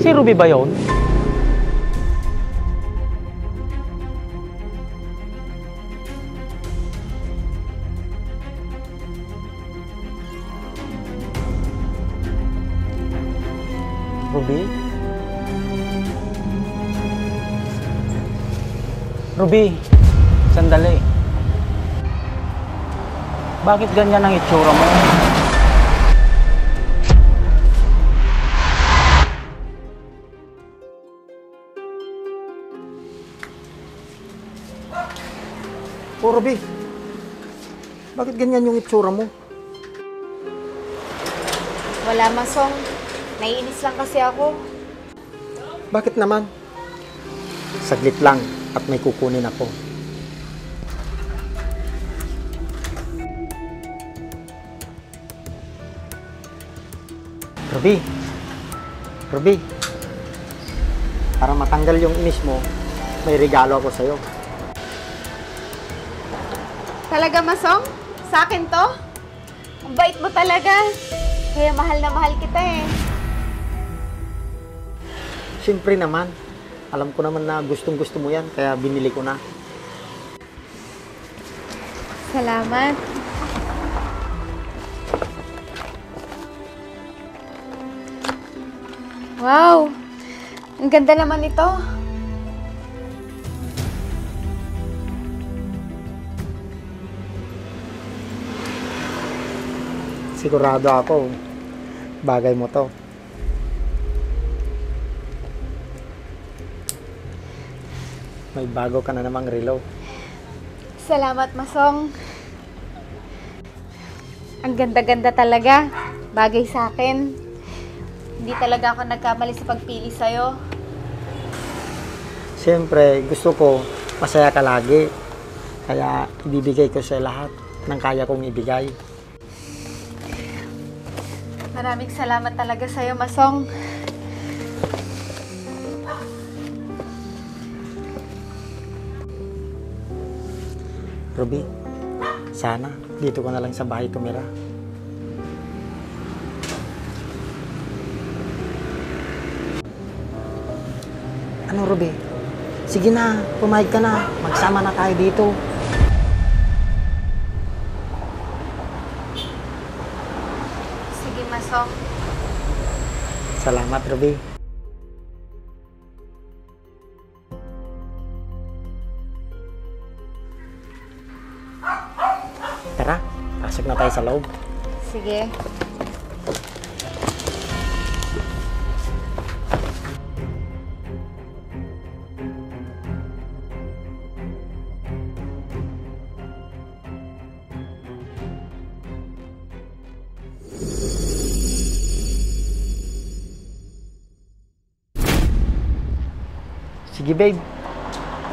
Si Ruby ba yun? Ruby? Ruby, sandali. Bakit ganyan ang itsura mo? Oh, Ruby, bakit ganyan yung itsura mo? Wala, Masong. Naiinis lang kasi ako. Bakit naman? Saglit lang at may kukunin ako. Ruby, Ruby, para matanggal yung inis mo, may regalo ako sa'yo. Talaga, Masong? Sa akin to? Ang bait mo talaga. Kaya mahal na mahal kita eh. Siyempre naman, alam ko naman na gustong-gusto mo yan, kaya binili ko na. Salamat. Wow! Ang ganda naman ito. Sigurado ako, bagay mo to. May bago ka na namang relo. Salamat, Masong. Ang ganda-ganda talaga. Bagay sa akin. Hindi talaga ako nagkamali sa pagpili sa'yo. Siyempre, gusto ko masaya ka lagi. Kaya ibibigay ko sa lahat ng kaya kong ibigay. Maraming salamat talaga sa'yo, Masong. Ruby, sana dito ko na lang sa bahay tumira. Ano, Ruby? Sige na, pumayag ka na. Magsama na tayo dito. Sige, Masong. Salamat, Ruby. Tara, pasok na tayo sa loob. Sige. Sige, babe.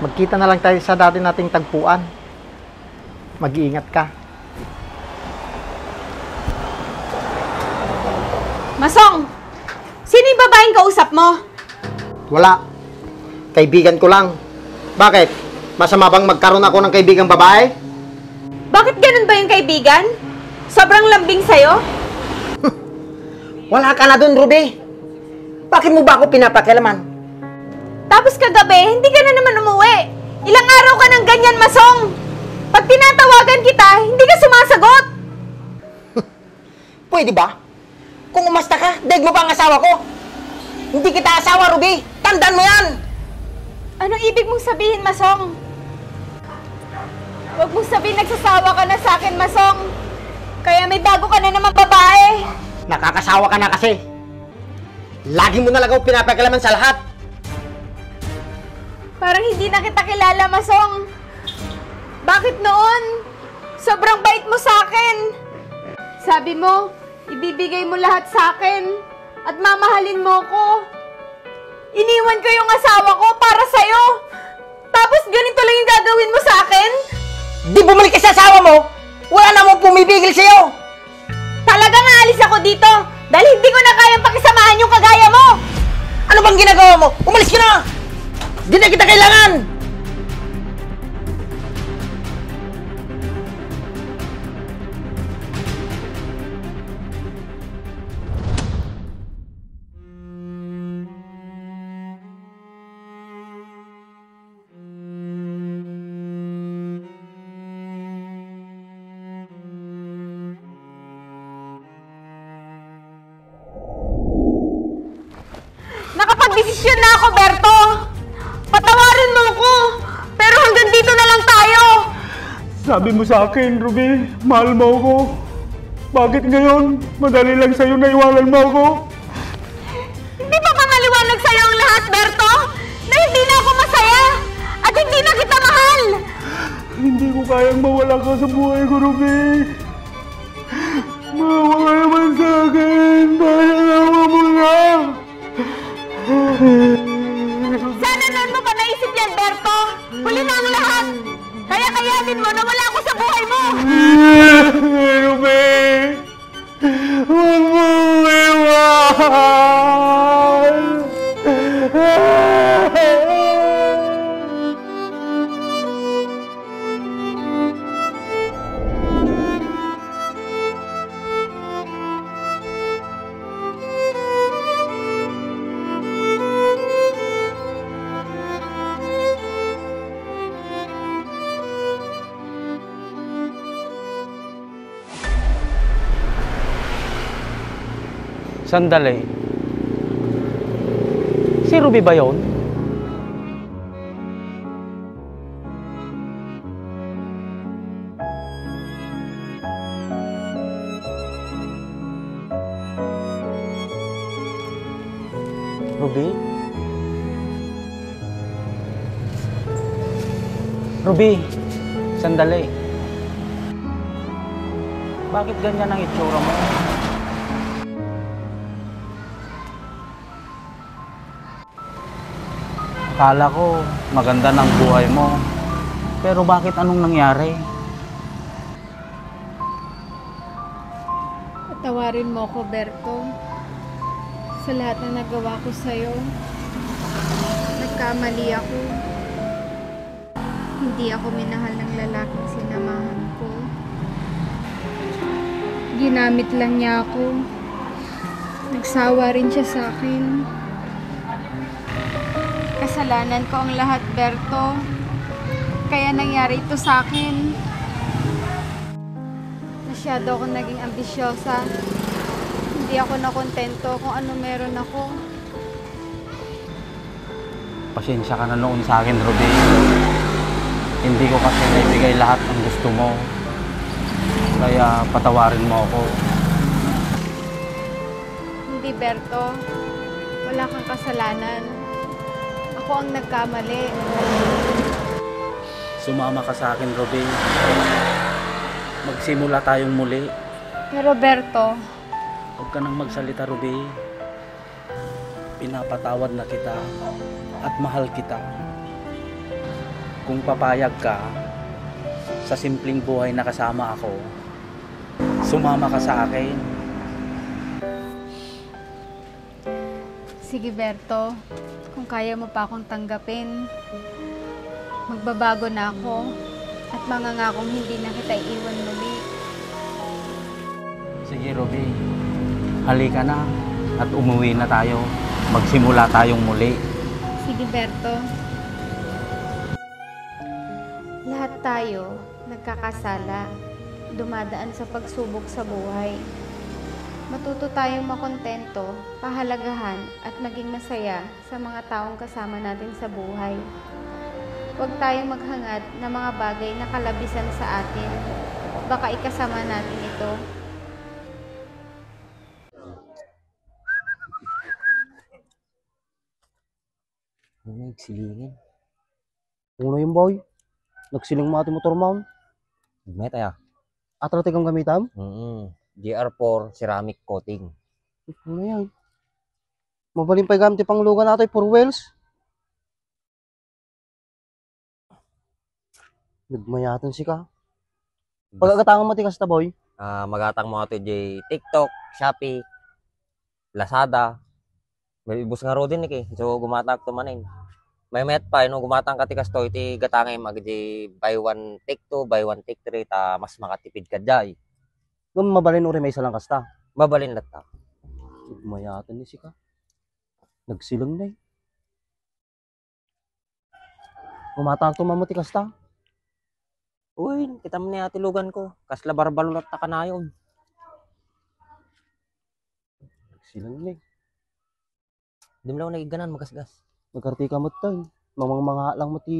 Magkita na lang tayo sa dati nating tagpuan. Mag-iingat ka. Masong! Sino yung babaeng kausap mo? Wala. Kaibigan ko lang. Bakit? Masama bang magkaroon ako ng kaibigang babae? Bakit ganun ba yung kaibigan? Sobrang lambing sa'yo? Wala ka na dun, Ruby. Bakit mo ba ako pinapakialaman? Tapos kagabi, hindi ka na naman umuwi. Ilang araw ka ng ganyan, Masong. Pag tinatawagan kita, hindi ka sumasagot. Pwede ba? Kung umasta ka, daig mo ba ang asawa ko? Hindi kita asawa, Ruby. Tandaan mo yan! Anong ibig mong sabihin, Masong? Huwag mong sabihin nagsasawa ka na sa akin, Masong. Kaya may bago ka na naman babae. Nakakasawa ka na kasi. Lagi mo na lang ako pinapakialaman sa lahat. Parang hindi na kita kilala, Masong. Bakit noon? Sobrang bait mo sa akin. Sabi mo, ibibigay mo lahat sa akin at mamahalin mo ko. Iniwan ko yung asawa ko para sa'yo. Tapos ganito lang yung gagawin mo sa akin? Di bumalik ka sa asawa mo! Wala namang pumipigil sa'yo! Talagang aalis ako dito dahil hindi ko na kayang pakisamahan yung kagaya mo. Ano bang ginagawa mo? Umalis ka na! Di na kita kailangan! Nagdesisyon na ako, Berto! Patawarin mo ko! Pero hanggang dito na lang tayo! Sabi mo sa akin, Ruby, mahal mo ako. Bakit ngayon? Madali lang sa'yo na iwanan mo ako. Hindi pa ba maliwanag sa'yo ang lahat, Berto? Na hindi na ako masaya! At hindi na kita mahal! Hindi ko kayang mawala ka sa buhay ko, Ruby. Mawa ka naman sa akin. Parang awa mo na. Sana noon mo pa naisip yan, Berto! Huli na ang lahat! Kaya kayanin mo na wala ako sa buhay mo! Ruby! Huwag mo iwan! Sandali. Si Ruby ba yun? Ruby? Ruby, sandali. Bakit ganyan ang itsura mo? Akala ko maganda ng buhay mo. Pero bakit anong nangyari? Patawarin mo ko, Berto. Sa lahat na nagawa ko sa'yo. Nagkamali ako. Hindi ako minahal ng lalaking sinamahan ko. Ginamit lang niya ako. Nagsawa rin siya sa akin. Kasalanan ko ang lahat, Berto. Kaya nangyari ito sa akin. Masyado ako naging ambisyosa. Hindi ako nakontento kung ano meron ako. Pasensya ka na noon sa akin, Ruby. Hindi ko kasi naibigay lahat ng gusto mo. Kaya patawarin mo ako. Hindi, Berto. Wala kang kasalanan. Ako ang nagkamali. Sumama ka sa akin, Ruby. Magsimula tayong muli. Pero, Berto, Huwag ka nang magsalita, Ruby. Pinapatawad na kita at mahal kita. Kung papayag ka sa simpleng buhay na kasama ako, sumama ka sa akin. sige, Berto. Kung kaya mo pa akong tanggapin, magbabago na ako at mangangakong hindi na kita iiwan muli. Sige, Ruby. Halika na at umuwi na tayo. Magsimula tayong muli. Sige, Berto. Lahat tayo nagkakasala, dumadaan sa pagsubok sa buhay. Matuto tayong makontento, pahalagahan at maging masaya sa mga taong kasama natin sa buhay. Huwag tayong maghangad ng mga bagay na kalabisan sa atin. Baka ikasama natin ito. Nagsilingin. Uno yung boy. Nagsiling mo ating motor mount. Gumay tayo. Atratik ang gamitam. GR4 ceramic coating. Ano yan? Mabaling pa gamit pang lugan nato for wheels. Nagmayatan si ka. Pagkakatangan mo tikas ta boy. Magatang mo ito di TikTok, Shopee, Lazada. May ibus nga rodin eh. So gumatang to manin. May met pa no gumatang ka tikas to iti gatangay mag di buy one take two, buy one take three ta mas makatipid ka jay. Gum mabalin uri may isa lang kasta. Babalin latta. Nagmayatan ni si ka. Nagsilang na eh. Gumatang to mamati kasta. Uy, kita mo ni ati lugan ko. Kasla barbalot ta kanayon. Nagsilang na eh. Di mo lang ako nagiganan, magasgas. Nagkarti ka mo tayo. Mamang mga lang mo ti